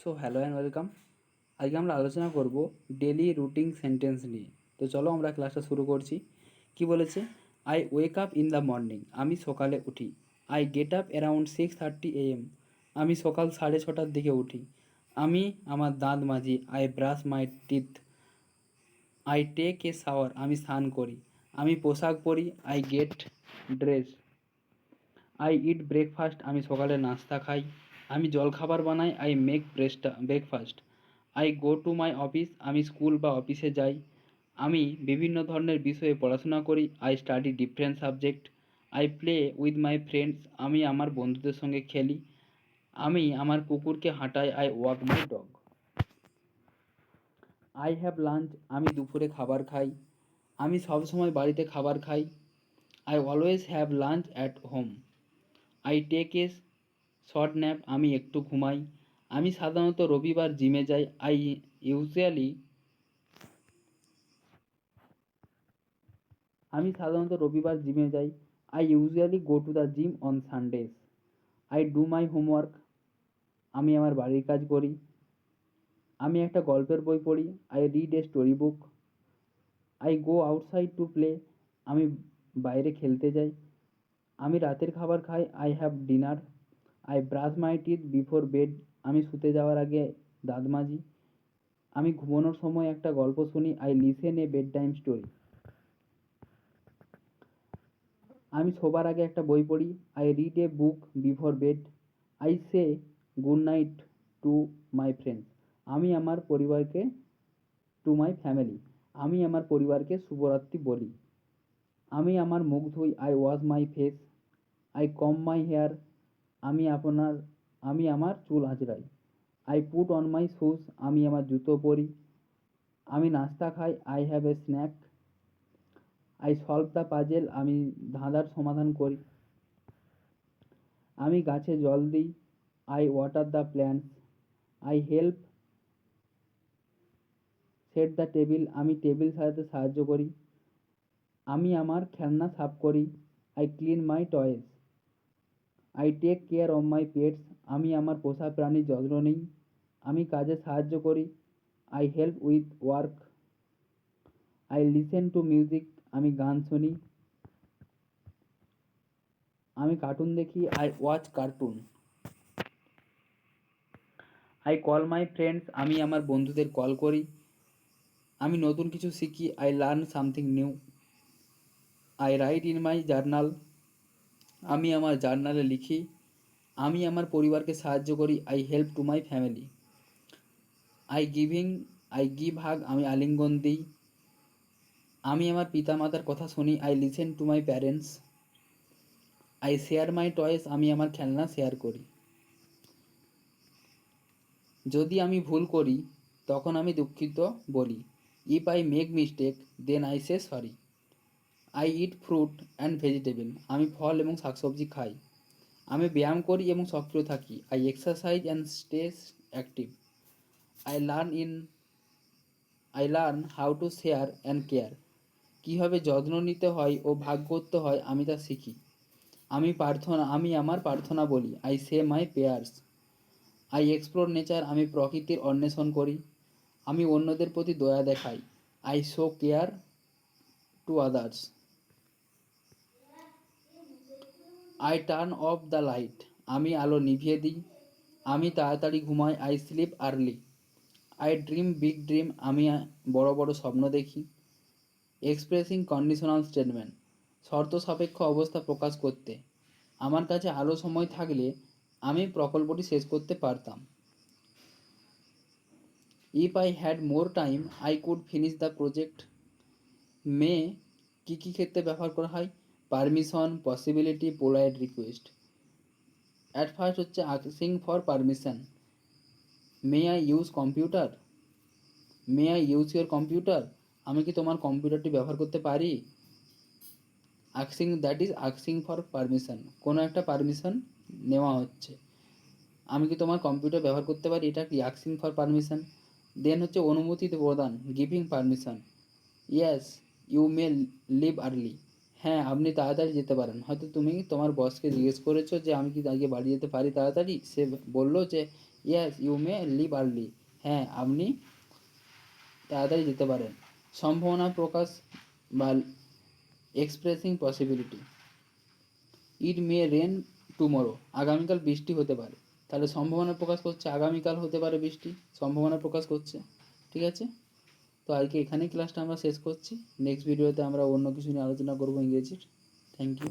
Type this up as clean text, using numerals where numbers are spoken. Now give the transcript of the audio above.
So hello and welcome. আজকে আমরা আলোচনা করব ডেলি রুটিন সেন্টেন্স নিয়ে। তো চলো আমরা ক্লাসটা শুরু করছি। কি বলেছে? I wake up in the morning, আমি সকালে উঠি। I get up around 6:30 AM, আমি সকাল 6:30টার দিকে উঠি। আমি আমার দাঁত মাজি। I brush my teeth. I take a shower, আমি স্নান করি। আমি পোশাক পরি। I get dress. I eat breakfast, আমি সকালে নাস্তা খাই। আমি জলখাবার বানাই। I make breakfast. I go to my office, আমি স্কুল বা অফিসে যাই। আমি বিভিন্ন ধরনের বিষয়ে পড়াশোনা করি। I study different subject. I play with my friends, আমি আমার বন্ধুদের সঙ্গে খেলি। আমি আমার কুকুরকে হাঁটাই। I walk my dog. I have lunch, আমি দুপুরে খাবার খাই। আমি সবসময় বাড়িতে খাবার খাই। I always have lunch at home. I take a short nap, আমি একটু ঘুমাই। আমি সাধারণত রবিবার জিমে যাই। ইউজুয়ালি আমি সাধারণত রবিবার জিমে যাই। I usually go to the gym on Sundays. I do my homework, আমি আমার বাড়ির কাজ করি। আমি একটা গল্পের বই পড়ি। I read a story book. I go outside to play, আমি বাইরে খেলতে যাই। আমি রাতের খাবার খাই। I have dinner. I brush my teeth before bed, আমি শুতে যাওয়ার আগে দাঁত মাজি। আমি ঘুমানোর সময় একটা গল্প শুনি। I listen A bed time story. আমি শোবার আগে একটা বই পড়ি। I read a book before bed. I say good night to my friends, আমি আমার পরিবারকে টু মাই ফ্যামিলি, আমি আমার পরিবারকে শুভরাত্রি বলি। আমি আমার মুখ ধুই। I wash my face. I comb my hair, আমি আপনার আমি আমার চুল আঁচড়াই। I put on my shoes, আমি আমার জুতো পরি। আমি নাস্তা খাই। I have a snack. I solve the puzzle, আমি ধাঁধার সমাধান করি। আমি গাছে জল দিই। I water the plants. I help set the table, আমি টেবিল সাজাতে সাহায্য করি। আমি আমার খেলনা সাফ করি। I clean my toys. I take care of my pets, আমি আমার পোষা প্রাণীর যত্ন নিই। আমি কাজে সাহায্য করি। I help with work. I listen to music, আমি গান শুনি। আমি কার্টুন দেখি। I watch cartoon. I call my friends, আমি আমার বন্ধুদের কল করি। আমি নতুন কিছু শিখি। I learn something new. I write in my journal, আমি আমার জার্নালে লিখি। আমি আমার পরিবারকে সাহায্য করি। I help to my family. I giving I give hug, আমি আলিঙ্গন দিই। আমি আমার পিতামাতার কথা শুনি। I listen to my parents. I share my toys, আমি আমার খেলনা শেয়ার করি। যদি আমি ভুল করি তখন আমি দুঃখিত বলি। If I make mistake then I say sorry. I eat fruit and vegetable, আমি ফল এবং শাকসবজি খাই। আমি ব্যায়াম করি এবং সক্রিয় থাকি। I exercise and stay active. I learn in I learn how to share and care, কীভাবে যত্ন নিতে হয় ও ভাগ করতে হয় আমি তা শিখি। আমি আমার প্রার্থনা বলি। I say my prayers. I explore nature, আমি প্রকৃতির অন্বেষণ করি। আমি অন্যদের প্রতি দয়া দেখাই। I show care to others. I turn off the light, আমি আলো নিভিয়ে দিই। আমি তাড়াতাড়ি ঘুমাই। I sleep early. I dream big dream, আমি বড় বড় স্বপ্ন দেখি। এক্সপ্রেসিং কন্ডিশনাল স্টেটমেন্ট, শর্ত সাপেক্ষ অবস্থা প্রকাশ করতে। আমার কাছে আরও সময় থাকলে আমি প্রকল্পটি শেষ করতে পারতাম। If I had more time I could finish the project. May কী কী ক্ষেত্রে ব্যবহার করা হয়? Permission, possibility, polite request. At first হচ্ছে asking for permission. May I use computer? May I use your computer, আমি কি তোমার কম্পিউটারটি ব্যবহার করতে পারি? আস্কিং ফর পারমিশন, কোনো একটা পারমিশন নেওয়া হচ্ছে। আমি কি তোমার কম্পিউটার ব্যবহার করতে পারি, এটা কি আস্কিং ফর পারমিশন। দেন হচ্ছে অনুমতি প্রদান, giving permission. Yes you may leave early, হ্যাঁ আপনি তাড়াতাড়ি যেতে পারেন। হয়তো তুমি তোমার বসকে জিজ্ঞেস করেছো যে আমি কি আজকে বাড়ি যেতে পারি তাড়াতাড়ি, সে বললো যে yes you may leave early, হ্যাঁ আপনি তাড়াতাড়ি যেতে পারেন। সম্ভাবনা প্রকাশ বা expressing possibility, it may rain tomorrow, আগামীকাল বৃষ্টি হতে পারে। তাহলে সম্ভাবনা প্রকাশ করছে আগামীকাল হতে পারে বৃষ্টি, সম্ভাবনা প্রকাশ করছে। ঠিক আছে, তো আজকে এখানেই ক্লাসটা আমরা শেষ করছি। নেক্সট ভিডিওতে আমরা অন্য কিছু নিয়ে আলোচনা করবো ইংরেজির। Thank you.